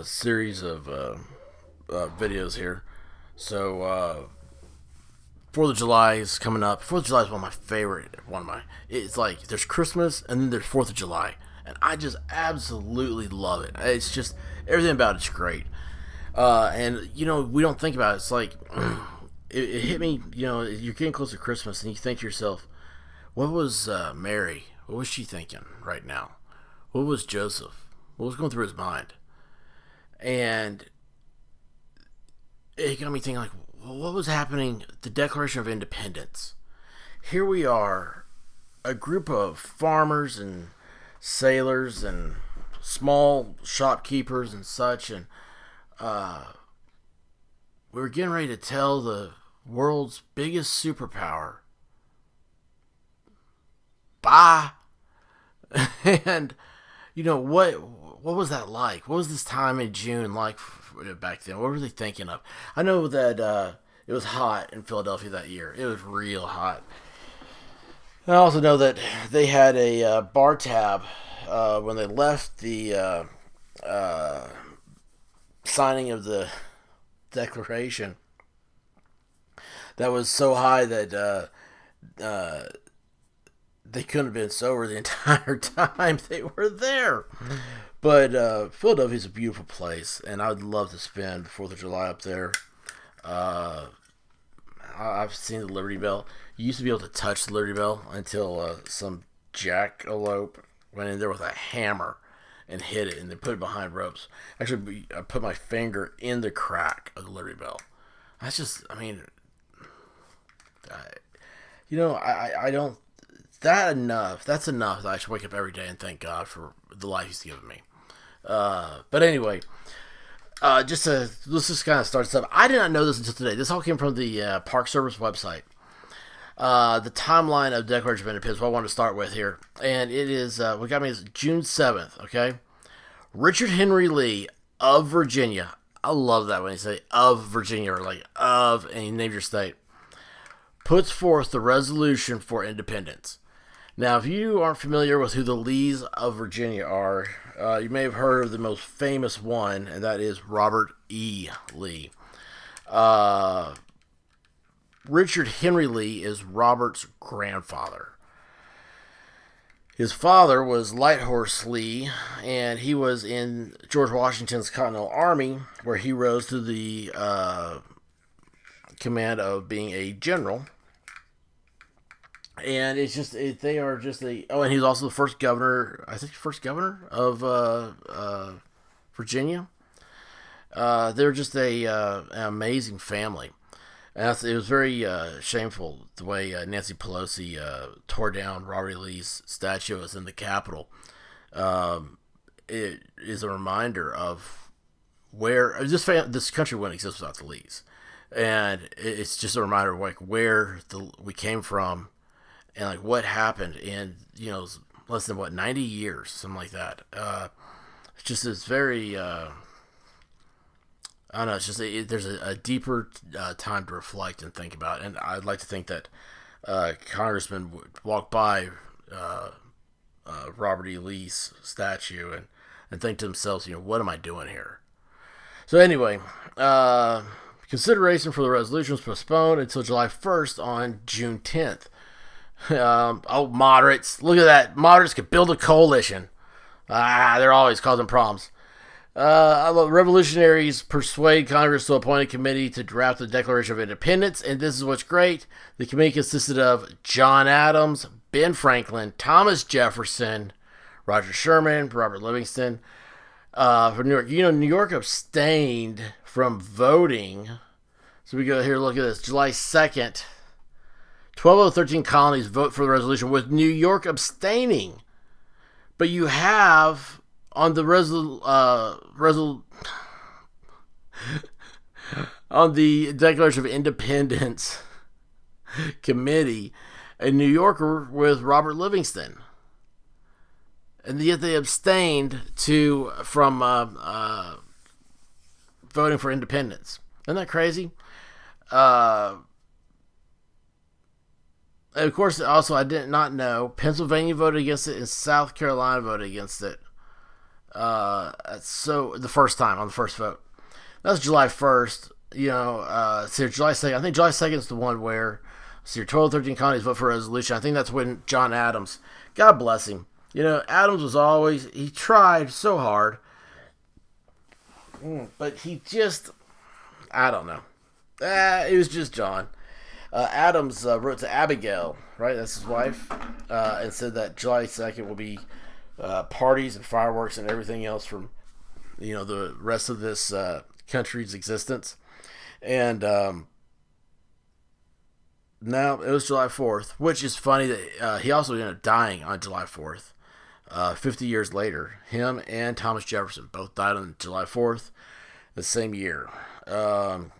series of videos here. So, 4th of July is coming up. 4th of July is one of my favorite. It's like there's Christmas and then there's 4th of July. And I just absolutely love it. It's just, everything about it's great. And, we don't think about it. It's like, it hit me, you're getting close to Christmas and you think to yourself, what was Mary? What was she thinking right now? What was Joseph? What was going through his mind? And it got me thinking, like, what was happening? The Declaration of Independence. Here we are, a group of farmers and sailors and small shopkeepers and such, and we were getting ready to tell the world's biggest superpower bye. And what was that like? What was this time in June like back then? What were they thinking of? I know that it was hot in Philadelphia that year. It was real hot. I also know that they had a bar tab when they left the signing of the Declaration that was so high that they couldn't have been sober the entire time they were there. But Philadelphia's a beautiful place, and I would love to spend 4th of July up there. I've seen the Liberty Bell. You used to be able to touch the Liberty Bell until some jackalope went in there with a hammer and hit it, and they put it behind ropes. Actually, I put my finger in the crack of the Liberty Bell. That's just, I don't. That's enough that I should wake up every day and thank God for the life He's given me. But anyway, let's just kind of start this up. I did not know this until today. This all came from the Park Service website. The timeline of Declaration of Independence, what I want to start with here. And it is, what got me is June 7th, okay? Richard Henry Lee of Virginia. I love that when you say of Virginia, or like of, and you name your state. Puts forth the resolution for independence. Now, if you aren't familiar with who the Lees of Virginia are, you may have heard of the most famous one, and that is Robert E. Lee. Richard Henry Lee is Robert's grandfather. His father was Light Horse Lee, and he was in George Washington's Continental Army, where he rose to the command of being a general. And it's just, they are just and he's also the first governor, of Virginia. They're just an amazing family. And it was very shameful the way Nancy Pelosi tore down Robert E. Lee's statue. It was in the Capitol. It is a reminder of where this country wouldn't exist without the Lees. And it's just a reminder of like where we came from, and like what happened in less than 90 years, something like that. It's just this very I don't know. It's just there's a deeper time to reflect and think about, and I'd like to think that congressmen would walk by Robert E. Lee's statue and think to themselves, what am I doing here? So anyway, consideration for the resolution was postponed until July 1st on June 10th. Moderates. Look at that. Moderates could build a coalition. They're always causing problems. Revolutionaries persuade Congress to appoint a committee to draft the Declaration of Independence, and this is what's great. The committee consisted of John Adams, Ben Franklin, Thomas Jefferson, Roger Sherman, Robert Livingston. For New York, New York abstained from voting. So we go here, look at this. July 2nd, 12 of the 13 colonies vote for the resolution, with New York abstaining. But you have on the on the Declaration of Independence committee a New Yorker with Robert Livingston, and yet they abstained from voting for independence. Isn't that crazy? And of course, also, I did not know Pennsylvania voted against it and South Carolina voted against it. So the first time on the first vote, that was July 1st. So July 2nd. I think July 2nd is the one where your 12, 13 counties vote for a resolution. I think that's when John Adams, God bless him. Adams was always, he tried so hard, but he just, I don't know. It was just John. Adams wrote to Abigail, right? That's his wife, and said that July 2nd will be parties and fireworks and everything else from, the rest of this country's existence. And now it was July 4th, which is funny that he also ended up dying on July 4th. 50 years later, him and Thomas Jefferson both died on July 4th the same year. So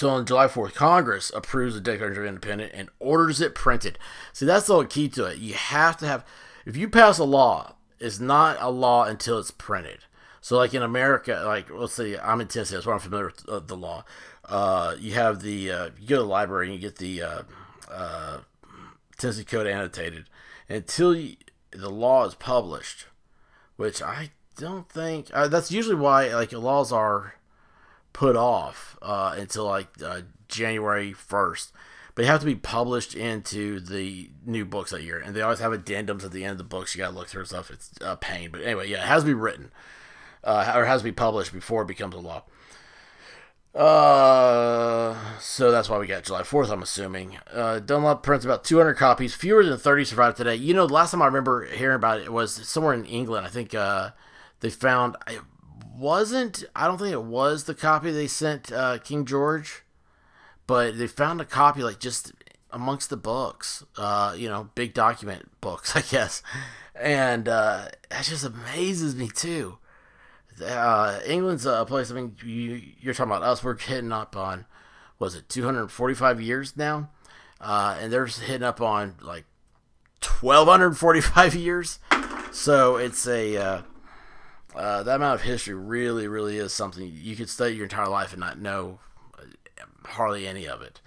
on July 4th, Congress approves the Declaration of Independence and orders it printed. See, that's the key to it. You have to have, if you pass a law, it's not a law until it's printed. So like in America, like let's say I'm in Tennessee, that's why I'm familiar with the law. You have the, you go to the library and you get the Tennessee Code annotated. Until the law is published, which I don't think, that's usually why like laws are put off until like January 1st. But they have to be published into the new books that year. And they always have addendums at the end of the books. You got to look through stuff. It's a pain. But anyway, yeah, it has to be written or it has to be published before it becomes a law. So that's why we got July 4th, I'm assuming. Dunlop prints about 200 copies. Fewer than 30 survived today. The last time I remember hearing about it was somewhere in England. I think they found, I don't think it was the copy they sent King George, but they found a copy like just amongst the books, big document books, I guess. And that just amazes me too. England's a place, I mean, you're talking about us, we're hitting up on, was it 245 years now? And they're hitting up on like 1,245 years. So it's that amount of history really, really is something you could study your entire life and not know hardly any of it.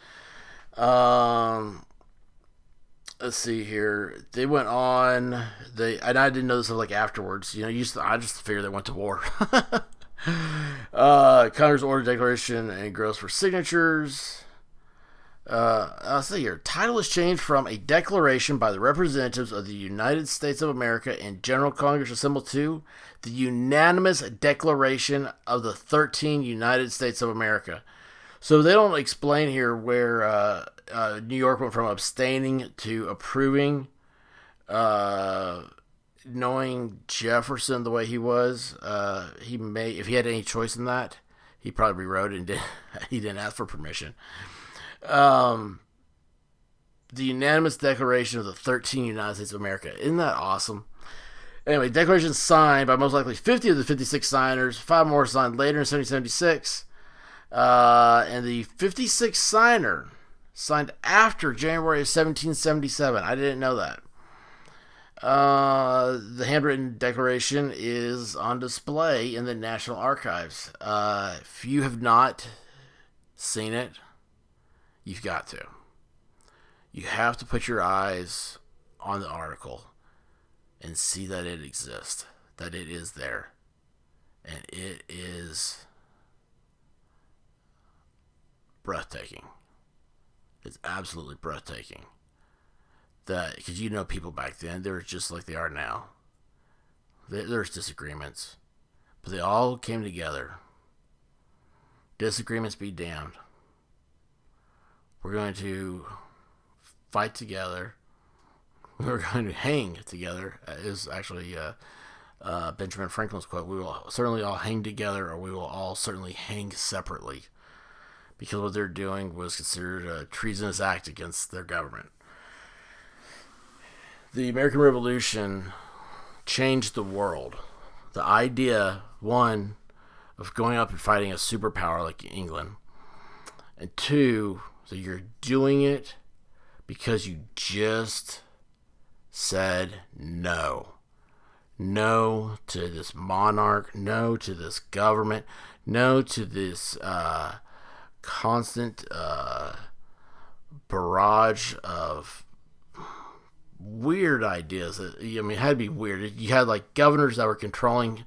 Let's see here. They went on. And I didn't know this until like afterwards. I just figured they went to war. Congress ordered declaration and grows for signatures. I'll see here. Title is changed from a declaration by the representatives of the United States of America and General Congress assembled to the unanimous declaration of the 13 United States of America. So they don't explain here where New York went from abstaining to approving. Knowing Jefferson the way he was, he may, if he had any choice in that, he probably rewrote it and he didn't ask for permission. The unanimous declaration of the 13 United States of America. Isn't that awesome? Anyway, declaration signed by most likely 50 of the 56 signers. 5 more signed later in 1776. And the 56th signer signed after January of 1777. I didn't know that. The handwritten declaration is on display in the National Archives. If you have not seen it, you've got to. You have to put your eyes on the article and see that it exists, that it is there. And it is breathtaking. It's absolutely breathtaking. Because people back then, they were just like they are now. There's disagreements, but they all came together. Disagreements be damned. We're going to fight together. We're going to hang together. Is actually Benjamin Franklin's quote. We will certainly all hang together, or we will all certainly hang separately. Because what they're doing was considered a treasonous act against their government. The American Revolution changed the world. The idea, one, of going up and fighting a superpower like England, and two, that you're doing it because you just said no. No to this monarch, no to this government, no to this constant barrage of weird ideas. I mean, it had to be weird. You had like governors that were controlling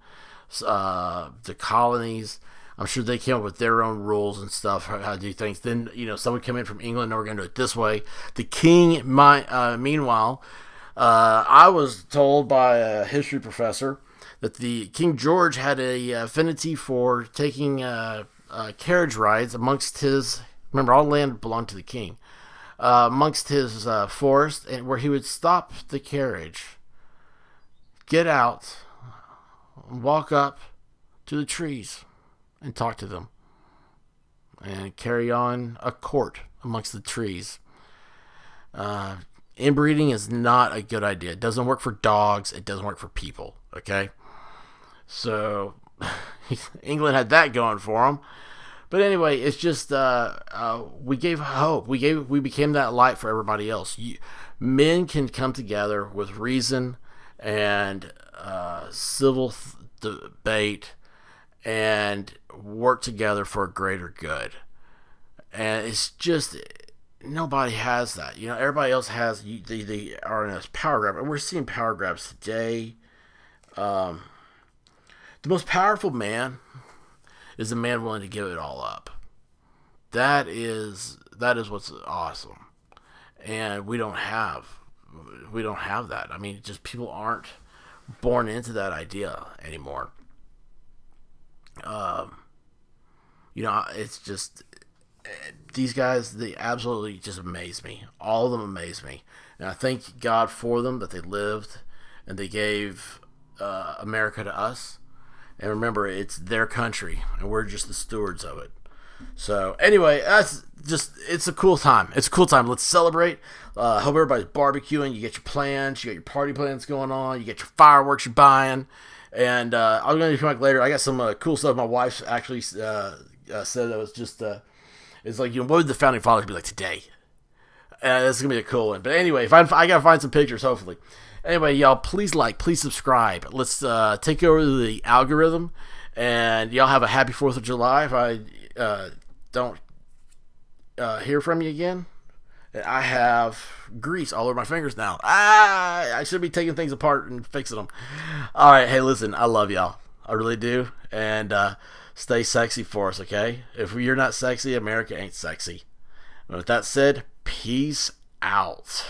the colonies. I'm sure they came up with their own rules and stuff, how to do things. Then, someone came in from England and we're going to do it this way. The king, meanwhile, I was told by a history professor that the King George had a affinity for taking carriage rides amongst his. Remember, all land belonged to the king. Amongst his forest, and where he would stop the carriage, get out, walk up to the trees, and talk to them, and carry on a court amongst the trees. Inbreeding is not a good idea. It doesn't work for dogs. It doesn't work for people. Okay, so England had that going for them. But anyway, it's just we gave hope. We became that light for everybody else. Men can come together with reason and civil debate and work together for a greater good. And it's just nobody has that. Everybody else has. They are in this power grab, and we're seeing power grabs today. The most powerful man is a man willing to give it all up. That is what's awesome, and we don't have that. I mean, just people aren't born into that idea anymore. It's just these guys. They absolutely just amaze me. All of them amaze me, and I thank God for them that they lived and they gave America to us. And remember, it's their country, and we're just the stewards of it. So, anyway, it's a cool time. It's a cool time. Let's celebrate. Hope everybody's barbecuing. You get your plans. You got your party plans going on. You get your fireworks you're buying. And I'm going to come back later. I got some cool stuff. My wife actually said that was just, it's like, what would the Founding Fathers be like today? This is going to be a cool one. But anyway, I got to find some pictures, hopefully. Anyway, y'all, please please subscribe. Let's take over the algorithm, and y'all have a happy 4th of July. If I don't hear from you again, I have grease all over my fingers now. I should be taking things apart and fixing them. All right, hey, listen, I love y'all. I really do, and stay sexy for us, okay? If you're not sexy, America ain't sexy. And with that said, peace out.